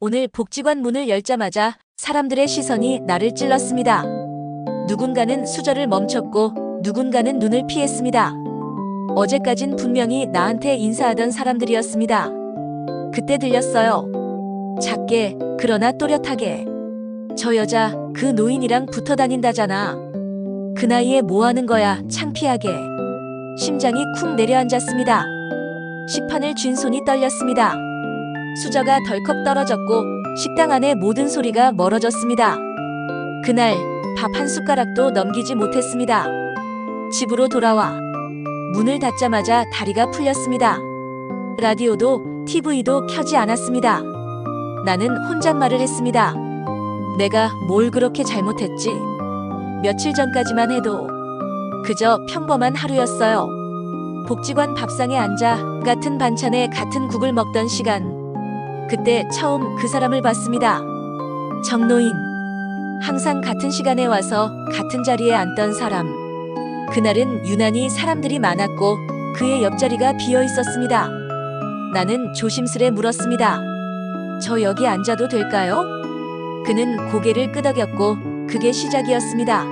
오늘 복지관 문을 열자마자 사람들의 시선이 나를 찔렀습니다. 누군가는 수저를 멈췄고 누군가는 눈을 피했습니다. 어제까진 분명히 나한테 인사하던 사람들이었습니다. 그때 들렸어요. 작게 그러나 또렷하게. 저 여자 그 노인이랑 붙어 다닌다잖아. 그 나이에 뭐 하는 거야, 창피하게. 심장이 쿵 내려앉았습니다. 식판을 쥔 손이 떨렸습니다. 수저가 덜컥 떨어졌고 식당 안의 모든 소리가 멀어졌습니다. 그날 밥 한 숟가락도 넘기지 못했습니다. 집으로 돌아와 문을 닫자마자 다리가 풀렸습니다. 라디오도 TV도 켜지 않았습니다. 나는 혼잣말을 했습니다. 내가 뭘 그렇게 잘못했지? 며칠 전까지만 해도 그저 평범한 하루였어요. 복지관 밥상에 앉아 같은 반찬에 같은 국을 먹던 시간. 그때 처음 그 사람을 봤습니다. 정노인. 항상 같은 시간에 와서 같은 자리에 앉던 사람. 그날은 유난히 사람들이 많았고 그의 옆자리가 비어 있었습니다. 나는 조심스레 물었습니다. 저 여기 앉아도 될까요? 그는 고개를 끄덕였고 그게 시작이었습니다.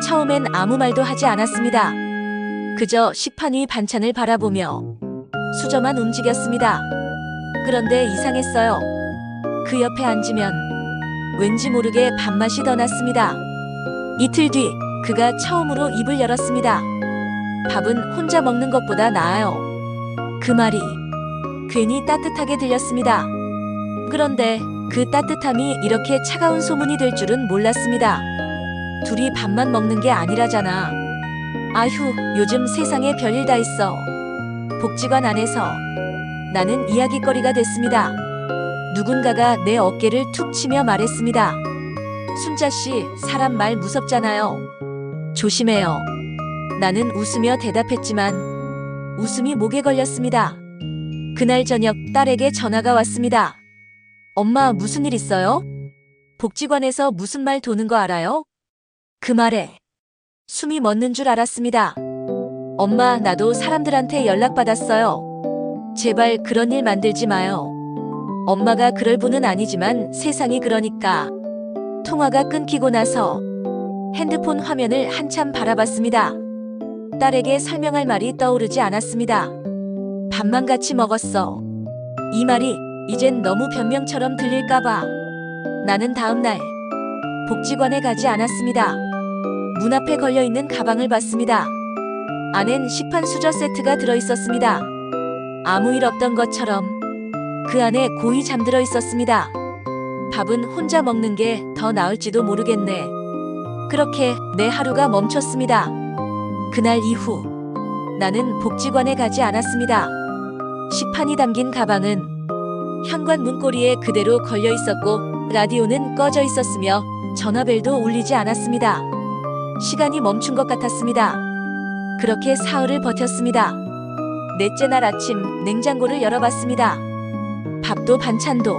처음엔 아무 말도 하지 않았습니다. 그저 식판 위 반찬을 바라보며 수저만 움직였습니다. 그런데 이상했어요. 그 옆에 앉으면 왠지 모르게 밥맛이 더 났습니다. 이틀 뒤 그가 처음으로 입을 열었습니다. 밥은 혼자 먹는 것보다 나아요. 그 말이 괜히 따뜻하게 들렸습니다. 그런데 그 따뜻함이 이렇게 차가운 소문이 될 줄은 몰랐습니다. 둘이 밥만 먹는 게 아니라잖아. 아휴, 요즘 세상에 별일 다 있어. 복지관 안에서 나는 이야깃거리가 됐습니다. 누군가가 내 어깨를 툭 치며 말했습니다. 순자씨, 사람 말 무섭잖아요. 조심해요. 나는 웃으며 대답했지만 웃음이 목에 걸렸습니다. 그날 저녁 딸에게 전화가 왔습니다. 엄마, 무슨 일 있어요? 복지관에서 무슨 말 도는 거 알아요? 그 말에 숨이 멎는 줄 알았습니다. 엄마, 나도 사람들한테 연락받았어요. 제발 그런 일 만들지 마요. 엄마가 그럴 분은 아니지만 세상이 그러니까. 통화가 끊기고 나서 핸드폰 화면을 한참 바라봤습니다. 딸에게 설명할 말이 떠오르지 않았습니다. 밥만 같이 먹었어. 이 말이 이젠 너무 변명처럼 들릴까봐. 나는 다음날 복지관에 가지 않았습니다. 문 앞에 걸려있는 가방을 봤습니다. 안엔 식판 수저 세트가 들어있었습니다. 아무 일 없던 것처럼 그 안에 고이 잠들어 있었습니다. 밥은 혼자 먹는 게 더 나을지도 모르겠네. 그렇게 내 하루가 멈췄습니다. 그날 이후 나는 복지관에 가지 않았습니다. 식판이 담긴 가방은 현관 문고리에 그대로 걸려 있었고 라디오는 꺼져 있었으며 전화벨도 울리지 않았습니다. 시간이 멈춘 것 같았습니다. 그렇게 사흘을 버텼습니다. 넷째 날 아침 냉장고를 열어봤습니다. 밥도 반찬도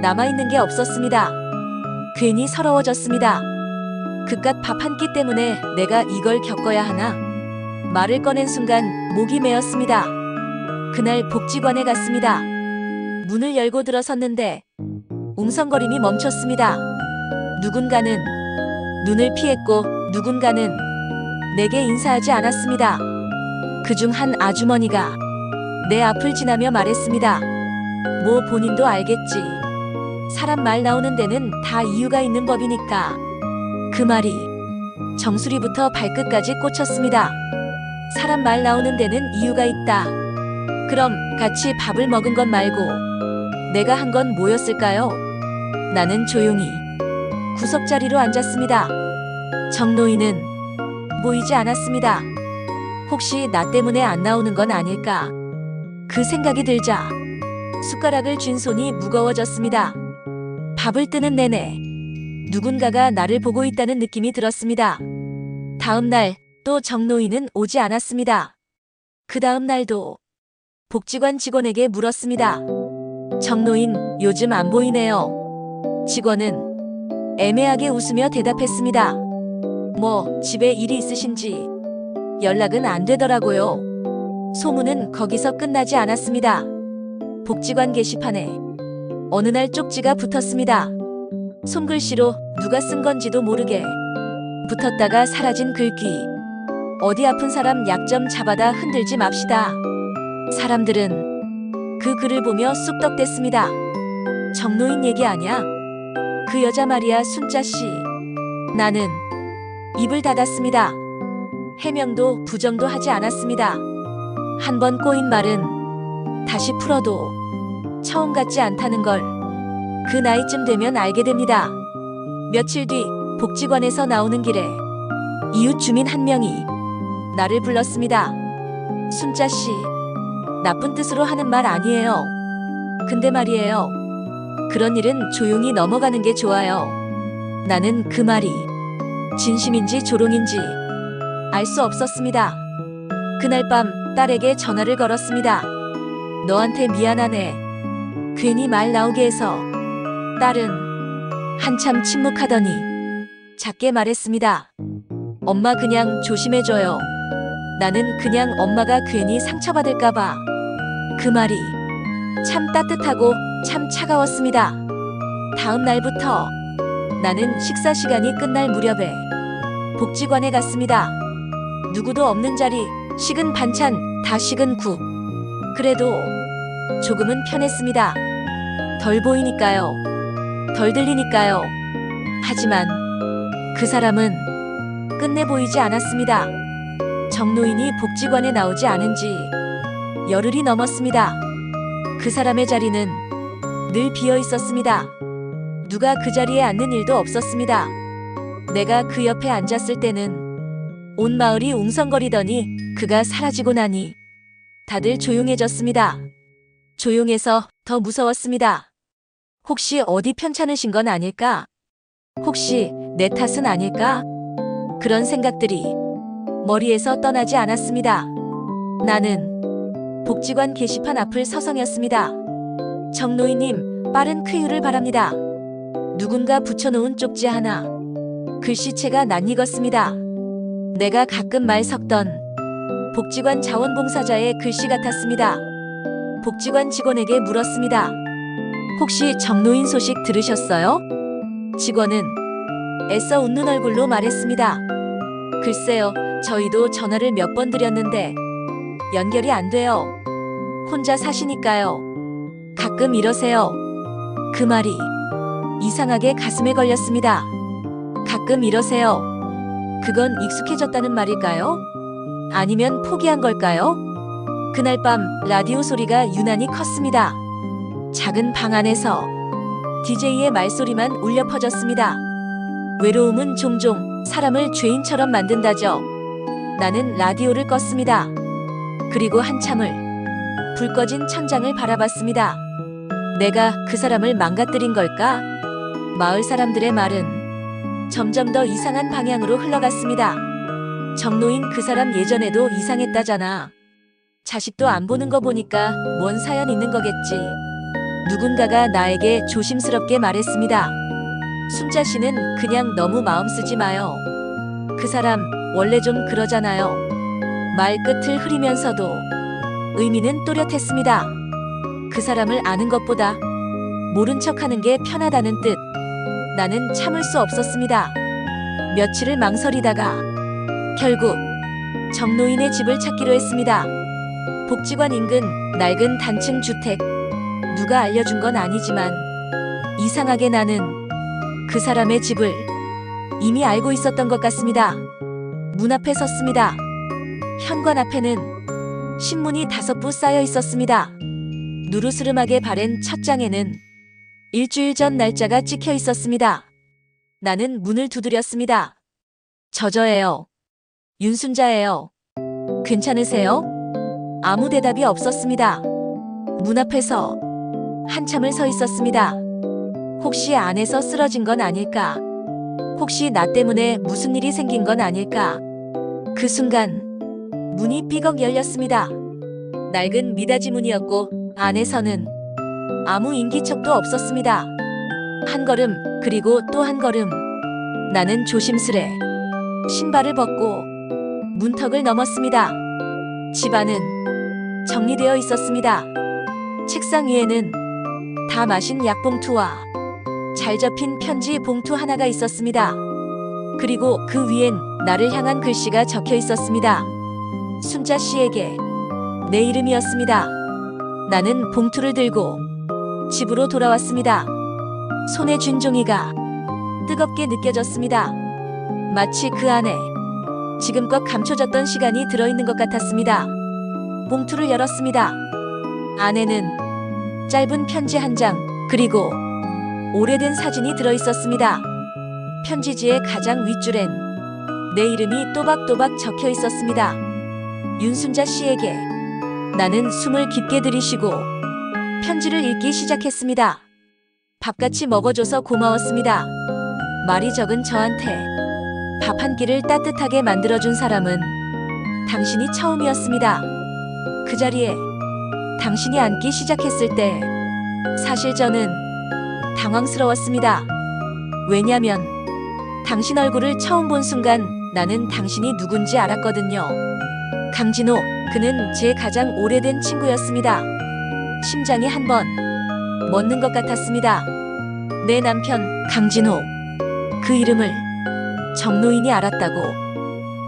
남아있는 게 없었습니다. 괜히 서러워졌습니다. 그깟 밥 한 끼 때문에 내가 이걸 겪어야 하나? 말을 꺼낸 순간 목이 메었습니다. 그날 복지관에 갔습니다. 문을 열고 들어섰는데 웅성거림이 멈췄습니다. 누군가는 눈을 피했고 누군가는 내게 인사하지 않았습니다. 그중 한 아주머니가 내 앞을 지나며 말했습니다. 뭐 본인도 알겠지. 사람 말 나오는 데는 다 이유가 있는 법이니까. 그 말이 정수리부터 발끝까지 꽂혔습니다. 사람 말 나오는 데는 이유가 있다. 그럼 같이 밥을 먹은 것 말고 내가 한 건 뭐였을까요? 나는 조용히 구석자리로 앉았습니다. 정노인은 보이지 않았습니다. 혹시 나 때문에 안 나오는 건 아닐까? 그 생각이 들자 숟가락을 쥔 손이 무거워졌습니다. 밥을 뜨는 내내 누군가가 나를 보고 있다는 느낌이 들었습니다. 다음 날 또 정노인은 오지 않았습니다. 그 다음 날도 복지관 직원에게 물었습니다. 정노인, 요즘 안 보이네요. 직원은 애매하게 웃으며 대답했습니다. 뭐 집에 일이 있으신지 연락은 안 되더라고요. 소문은 거기서 끝나지 않았습니다. 복지관 게시판에 어느 날 쪽지가 붙었습니다. 손글씨로 누가 쓴 건지도 모르게 붙었다가 사라진 글귀. 어디 아픈 사람 약 좀 잡아다 흔들지 맙시다. 사람들은 그 글을 보며 쑥덕댔습니다. 정노인 얘기 아냐? 그 여자 말이야, 순자씨. 나는 입을 닫았습니다. 해명도 부정도 하지 않았습니다. 한 번 꼬인 말은 다시 풀어도 처음 같지 않다는 걸 그 나이쯤 되면 알게 됩니다. 며칠 뒤 복지관에서 나오는 길에 이웃 주민 한 명이 나를 불렀습니다. 순자씨, 나쁜 뜻으로 하는 말 아니에요. 근데 말이에요. 그런 일은 조용히 넘어가는 게 좋아요. 나는 그 말이 진심인지 조롱인지 알 수 없었습니다. 그날 밤 딸에게 전화를 걸었습니다. 너한테 미안하네. 괜히 말 나오게 해서. 딸은 한참 침묵하더니 작게 말했습니다. 엄마 그냥 조심해줘요. 나는 그냥 엄마가 괜히 상처받을까봐. 그 말이 참 따뜻하고 참 차가웠습니다. 다음 날부터 나는 식사 시간이 끝날 무렵에 복지관에 갔습니다. 누구도 없는 자리, 식은 반찬, 다 식은 국. 그래도 조금은 편했습니다. 덜 보이니까요. 덜 들리니까요. 하지만 그 사람은 끝내 보이지 않았습니다. 정노인이 복지관에 나오지 않은 지 열흘이 넘었습니다. 그 사람의 자리는 늘 비어 있었습니다. 누가 그 자리에 앉는 일도 없었습니다. 내가 그 옆에 앉았을 때는 온 마을이 웅성거리더니 그가 사라지고 나니 다들 조용해졌습니다. 조용해서 더 무서웠습니다. 혹시 어디 편찮으신 건 아닐까? 혹시 내 탓은 아닐까? 그런 생각들이 머리에서 떠나지 않았습니다. 나는 복지관 게시판 앞을 서성였습니다. 정노인님, 빠른 쾌유를 바랍니다. 누군가 붙여놓은 쪽지 하나. 글씨체가 낯익었습니다. 내가 가끔 말 섞던 복지관 자원봉사자의 글씨 같았습니다. 복지관 직원에게 물었습니다. 혹시 정노인 소식 들으셨어요? 직원은 애써 웃는 얼굴로 말했습니다. 글쎄요, 저희도 전화를 몇 번 드렸는데 연결이 안 돼요. 혼자 사시니까요. 가끔 이러세요. 그 말이 이상하게 가슴에 걸렸습니다. 가끔 이러세요. 그건 익숙해졌다는 말일까요? 아니면 포기한 걸까요? 그날 밤 라디오 소리가 유난히 컸습니다. 작은 방 안에서 DJ의 말소리만 울려 퍼졌습니다. 외로움은 종종 사람을 죄인처럼 만든다죠. 나는 라디오를 껐습니다. 그리고 한참을 불 꺼진 천장을 바라봤습니다. 내가 그 사람을 망가뜨린 걸까? 마을 사람들의 말은 점점 더 이상한 방향으로 흘러갔습니다. 정노인 그 사람 예전에도 이상했다잖아. 자식도 안 보는 거 보니까 뭔 사연 있는 거겠지. 누군가가 나에게 조심스럽게 말했습니다. 순자 씨는 그냥 너무 마음 쓰지 마요. 그 사람 원래 좀 그러잖아요. 말 끝을 흐리면서도 의미는 또렷했습니다. 그 사람을 아는 것보다 모른 척하는 게 편하다는 뜻. 나는 참을 수 없었습니다. 며칠을 망설이다가 결국 정노인의 집을 찾기로 했습니다. 복지관 인근 낡은 단층 주택. 누가 알려준 건 아니지만 이상하게 나는 그 사람의 집을 이미 알고 있었던 것 같습니다. 문 앞에 섰습니다. 현관 앞에는 신문이 5부 쌓여 있었습니다. 누르스름하게 바랜 첫 장에는 일주일 전 날짜가 찍혀 있었습니다. 나는 문을 두드렸습니다. 저예요. 윤순자예요. 괜찮으세요? 아무 대답이 없었습니다. 문 앞에서 한참을 서 있었습니다. 혹시 안에서 쓰러진 건 아닐까? 혹시 나 때문에 무슨 일이 생긴 건 아닐까? 그 순간 문이 삐걱 열렸습니다. 낡은 미닫이 문이었고 안에서는 아무 인기척도 없었습니다. 한 걸음 그리고 또 한 걸음. 나는 조심스레 신발을 벗고 문턱을 넘었습니다. 집안은 정리되어 있었습니다. 책상 위에는 다 마신 약봉투와 잘 접힌 편지 봉투 하나가 있었습니다. 그리고 그 위엔 나를 향한 글씨가 적혀 있었습니다. 순자 씨에게 내 이름이었습니다. 나는 봉투를 들고 집으로 돌아왔습니다. 손에 쥔 종이가 뜨겁게 느껴졌습니다. 마치 그 안에 지금껏 감춰졌던 시간이 들어있는 것 같았습니다. 봉투를 열었습니다. 안에는 짧은 편지 한 장, 그리고 오래된 사진이 들어있었습니다. 편지지의 가장 윗줄엔 내 이름이 또박또박 적혀 있었습니다. 윤순자 씨에게. 나는 숨을 깊게 들이쉬고 편지를 읽기 시작했습니다. 밥같이 먹어줘서 고마웠습니다. 말이 적은 저한테 밥 한 끼를 따뜻하게 만들어준 사람은 당신이 처음이었습니다. 그 자리에 당신이 앉기 시작했을 때 사실 저는 당황스러웠습니다. 왜냐면 당신 얼굴을 처음 본 순간 나는 당신이 누군지 알았거든요. 강진호, 그는 제 가장 오래된 친구였습니다. 심장이 한번 멎는 것 같았습니다. 내 남편 강진호, 그 이름을 정노인이 알았다고.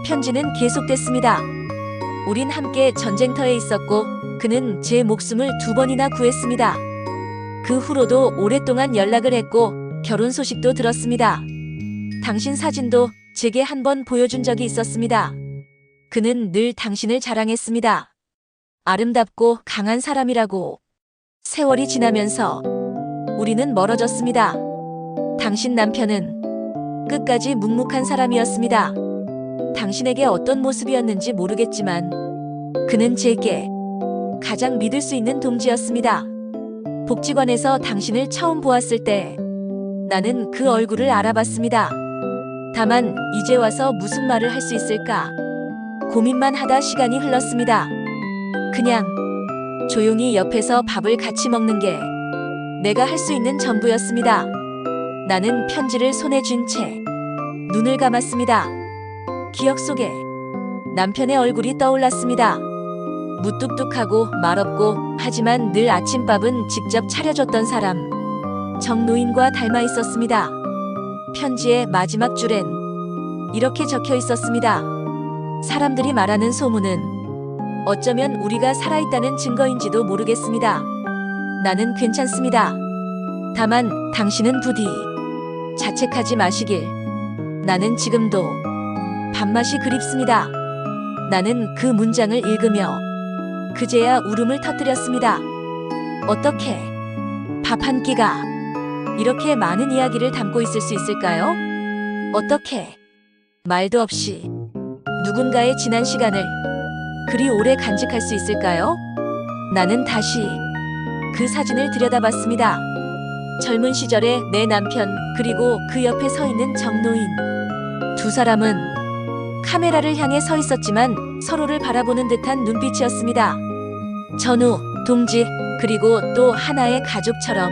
편지는 계속됐습니다. 우린 함께 전쟁터에 있었고 그는 제 목숨을 2번이나 구했습니다. 그 후로도 오랫동안 연락을 했고 결혼 소식도 들었습니다. 당신 사진도 제게 한 번 보여준 적이 있었습니다. 그는 늘 당신을 자랑했습니다. 아름답고 강한 사람이라고. 세월이 지나면서 우리는 멀어졌습니다. 당신 남편은 끝까지 묵묵한 사람이었습니다. 당신에게 어떤 모습이었는지 모르겠지만 그는 제게 가장 믿을 수 있는 동지였습니다. 복지관에서 당신을 처음 보았을 때 나는 그 얼굴을 알아봤습니다. 다만 이제 와서 무슨 말을 할 수 있을까 고민만 하다 시간이 흘렀습니다. 그냥 조용히 옆에서 밥을 같이 먹는 게 내가 할 수 있는 전부였습니다. 나는 편지를 손에 쥔 채 눈을 감았습니다. 기억 속에 남편의 얼굴이 떠올랐습니다. 무뚝뚝하고 말없고 하지만 늘 아침밥은 직접 차려줬던 사람. 정노인과 닮아 있었습니다. 편지의 마지막 줄엔 이렇게 적혀 있었습니다. 사람들이 말하는 소문은 어쩌면 우리가 살아있다는 증거인지도 모르겠습니다. 나는 괜찮습니다. 다만 당신은 부디 자책하지 마시길. 나는 지금도 밥맛이 그립습니다. 나는 그 문장을 읽으며 그제야 울음을 터뜨렸습니다. 어떻게 밥 한 끼가 이렇게 많은 이야기를 담고 있을 수 있을까요? 어떻게 말도 없이 누군가의 지난 시간을 그리 오래 간직할 수 있을까요? 나는 다시 그 사진을 들여다봤습니다. 젊은 시절의 내 남편, 그리고 그 옆에 서 있는 정노인. 두 사람은 카메라를 향해 서 있었지만 서로를 바라보는 듯한 눈빛이었습니다. 전우, 동지, 그리고 또 하나의 가족처럼.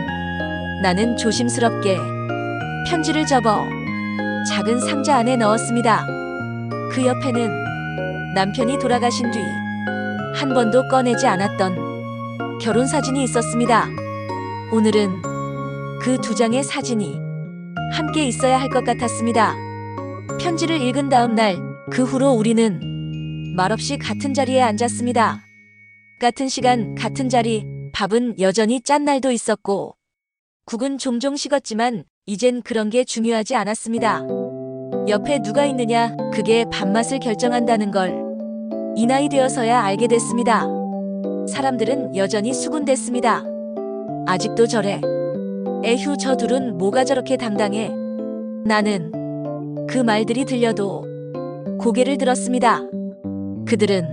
나는 조심스럽게 편지를 접어 작은 상자 안에 넣었습니다. 그 옆에는 남편이 돌아가신 뒤 한 번도 꺼내지 않았던 결혼 사진이 있었습니다. 오늘은 그 2장의 사진이 함께 있어야 할 것 같았습니다. 편지를 읽은 다음 날, 그 후로 우리는 말없이 같은 자리에 앉았습니다. 같은 시간, 같은 자리, 밥은 여전히 짠 날도 있었고 국은 종종 식었지만 이젠 그런 게 중요하지 않았습니다. 옆에 누가 있느냐, 그게 밥맛을 결정한다는 걸 이 나이 되어서야 알게 됐습니다. 사람들은 여전히 수군댔습니다. 아직도 저래. 에휴, 저 둘은 뭐가 저렇게 당당해. 나는 그 말들이 들려도 고개를 들었습니다. 그들은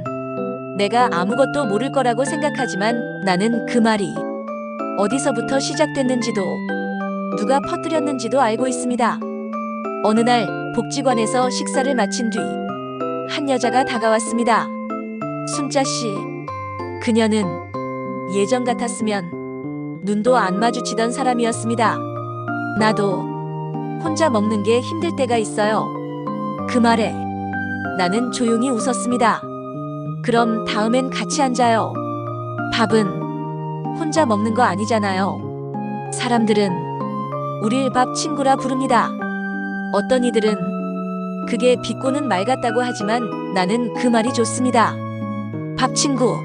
내가 아무것도 모를 거라고 생각하지만 나는 그 말이 어디서부터 시작됐는지도 누가 퍼뜨렸는지도 알고 있습니다. 어느 날 복지관에서 식사를 마친 뒤 한 여자가 다가왔습니다. 순자 씨. 그녀는 예전 같았으면 눈도 안 마주치던 사람이었습니다. 나도 혼자 먹는 게 힘들 때가 있어요. 그 말에 나는 조용히 웃었습니다. 그럼 다음엔 같이 앉아요. 밥은 혼자 먹는 거 아니잖아요. 사람들은 우릴 밥 친구라 부릅니다. 어떤 이들은 그게 비꼬는 말 같다고 하지만 나는 그 말이 좋습니다. 밥 친구.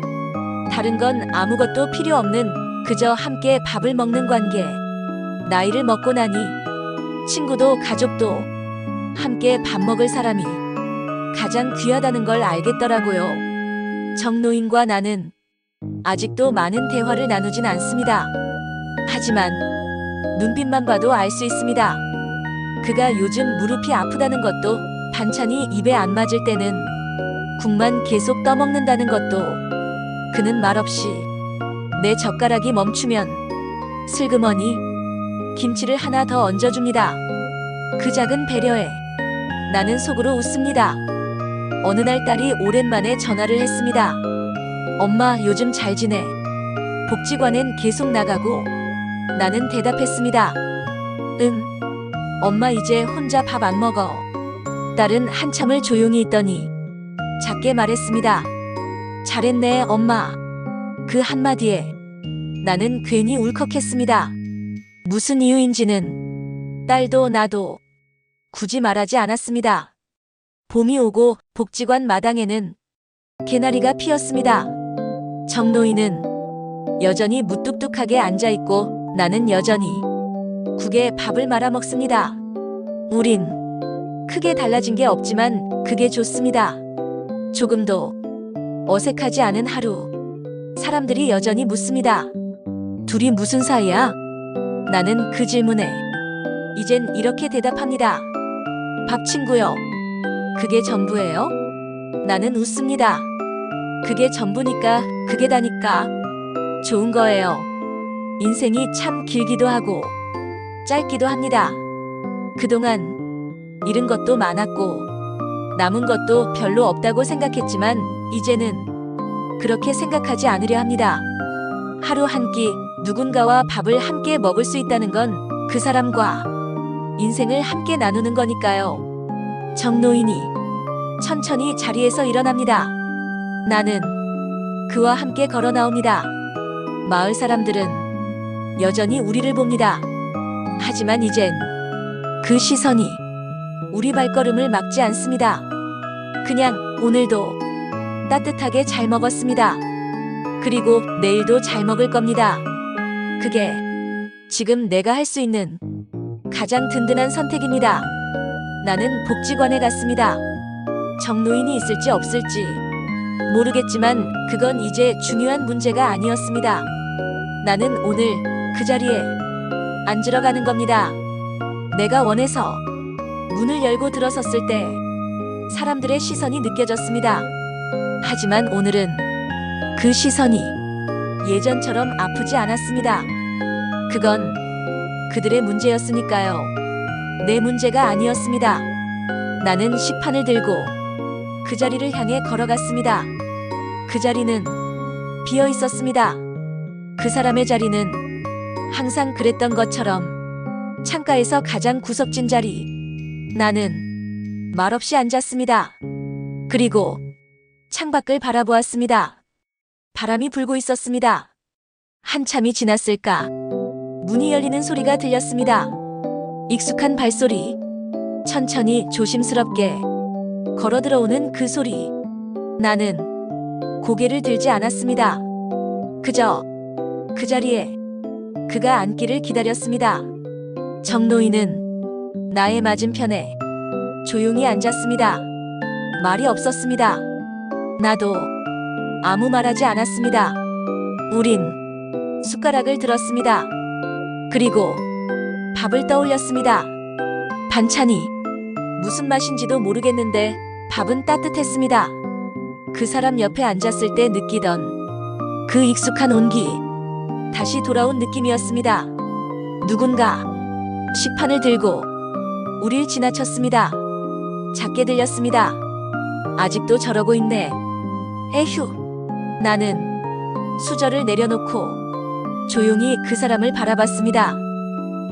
다른 건 아무것도 필요 없는 그저 함께 밥을 먹는 관계. 나이를 먹고 나니 친구도 가족도 함께 밥 먹을 사람이 가장 귀하다는 걸 알겠더라고요. 정노인과 나는 아직도 많은 대화를 나누진 않습니다. 하지만 눈빛만 봐도 알 수 있습니다. 그가 요즘 무릎이 아프다는 것도, 반찬이 입에 안 맞을 때는 국만 계속 떠먹는다는 것도, 그는 말없이 내 젓가락이 멈추면 슬그머니 김치를 하나 더 얹어줍니다. 그 작은 배려에 나는 속으로 웃습니다. 어느 날 딸이 오랜만에 전화를 했습니다. 엄마 요즘 잘 지내? 복지관엔 계속 나가고? 나는 대답했습니다. 응. 엄마 이제 혼자 밥 안 먹어. 딸은 한참을 조용히 있더니 작게 말했습니다. 잘했네 엄마. 그 한마디에 나는 괜히 울컥했습니다. 무슨 이유인지는 딸도 나도 굳이 말하지 않았습니다. 봄이 오고 복지관 마당에는 개나리가 피었습니다. 정노인은 여전히 무뚝뚝하게 앉아있고 나는 여전히 국에 밥을 말아 먹습니다. 우린 크게 달라진 게 없지만 그게 좋습니다. 조금도 어색하지 않은 하루. 사람들이 여전히 묻습니다. 둘이 무슨 사이야? 나는 그 질문에 이젠 이렇게 대답합니다. 밥 친구요. 그게 전부예요? 나는 웃습니다. 그게 전부니까, 그게 다니까 좋은 거예요. 인생이 참 길기도 하고 짧기도 합니다. 그동안 잃은 것도 많았고 남은 것도 별로 없다고 생각했지만 이제는 그렇게 생각하지 않으려 합니다. 하루 한 끼 누군가와 밥을 함께 먹을 수 있다는 건 그 사람과 인생을 함께 나누는 거니까요. 정노인이 천천히 자리에서 일어납니다. 나는 그와 함께 걸어 나옵니다. 마을 사람들은 여전히 우리를 봅니다. 하지만 이젠 그 시선이 우리 발걸음을 막지 않습니다. 그냥 오늘도 따뜻하게 잘 먹었습니다. 그리고 내일도 잘 먹을 겁니다. 그게 지금 내가 할 수 있는 가장 든든한 선택입니다. 나는 복지관에 갔습니다. 정노인이 있을지 없을지 모르겠지만 그건 이제 중요한 문제가 아니었습니다. 나는 오늘 그 자리에 앉으러 가는 겁니다. 내가 원해서 문을 열고 들어섰을 때 사람들의 시선이 느껴졌습니다. 하지만 오늘은 그 시선이 예전처럼 아프지 않았습니다. 그건 그들의 문제였으니까요. 내 문제가 아니었습니다. 나는 식판을 들고 그 자리를 향해 걸어갔습니다. 그 자리는 비어 있었습니다. 그 사람의 자리는 항상 그랬던 것처럼 창가에서 가장 구석진 자리. 나는 말없이 앉았습니다. 그리고 창밖을 바라보았습니다. 바람이 불고 있었습니다. 한참이 지났을까 문이 열리는 소리가 들렸습니다. 익숙한 발소리. 천천히 조심스럽게 걸어 들어오는 그 소리. 나는 고개를 들지 않았습니다. 그저 그 자리에 그가 앉기를 기다렸습니다. 정노인은 나의 맞은편에 조용히 앉았습니다. 말이 없었습니다. 나도 아무 말하지 않았습니다. 우린 숟가락을 들었습니다. 그리고 밥을 떠올렸습니다. 반찬이 무슨 맛인지도 모르겠는데 밥은 따뜻했습니다. 그 사람 옆에 앉았을 때 느끼던 그 익숙한 온기. 다시 돌아온 느낌이었습니다. 누군가 식판을 들고 우릴 지나쳤습니다. 작게 들렸습니다. 아직도 저러고 있네. 에휴. 나는 수저를 내려놓고 조용히 그 사람을 바라봤습니다.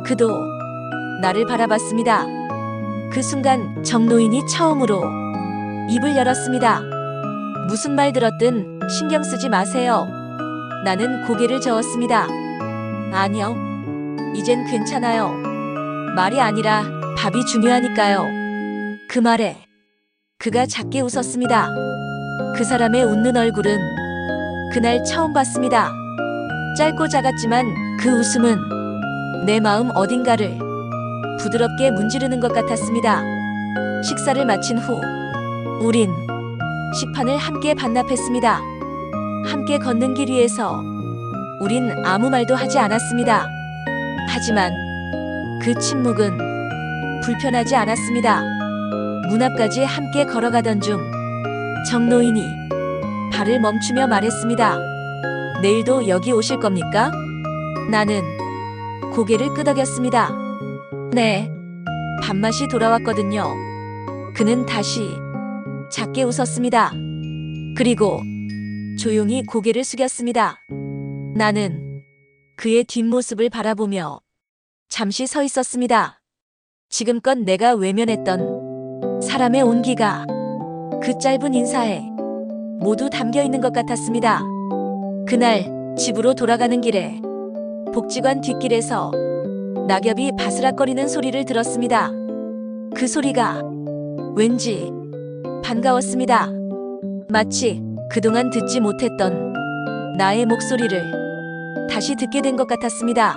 그도 나를 바라봤습니다. 그 순간 정노인이 처음으로 입을 열었습니다. 무슨 말 들었든 신경 쓰지 마세요. 나는 고개를 저었습니다. 아니요. 이젠 괜찮아요. 말이 아니라 밥이 중요하니까요. 그 말에 그가 작게 웃었습니다. 그 사람의 웃는 얼굴은 그날 처음 봤습니다. 짧고 작았지만 그 웃음은 내 마음 어딘가를 부드럽게 문지르는 것 같았습니다. 식사를 마친 후 우린 식판을 함께 반납했습니다. 함께 걷는 길 위에서 우린 아무 말도 하지 않았습니다. 하지만 그 침묵은 불편하지 않았습니다. 문 앞까지 함께 걸어가던 중 정노인이 발을 멈추며 말했습니다. 내일도 여기 오실 겁니까? 나는 고개를 끄덕였습니다. 네, 밥맛이 돌아왔거든요. 그는 다시 작게 웃었습니다. 그리고 조용히 고개를 숙였습니다. 나는 그의 뒷모습을 바라보며 잠시 서 있었습니다. 지금껏 내가 외면했던 사람의 온기가 그 짧은 인사에 모두 담겨 있는 것 같았습니다. 그날 집으로 돌아가는 길에 복지관 뒷길에서 낙엽이 바스락거리는 소리를 들었습니다. 그 소리가 왠지 반가웠습니다. 마치 그동안 듣지 못했던 나의 목소리를 다시 듣게 된 것 같았습니다.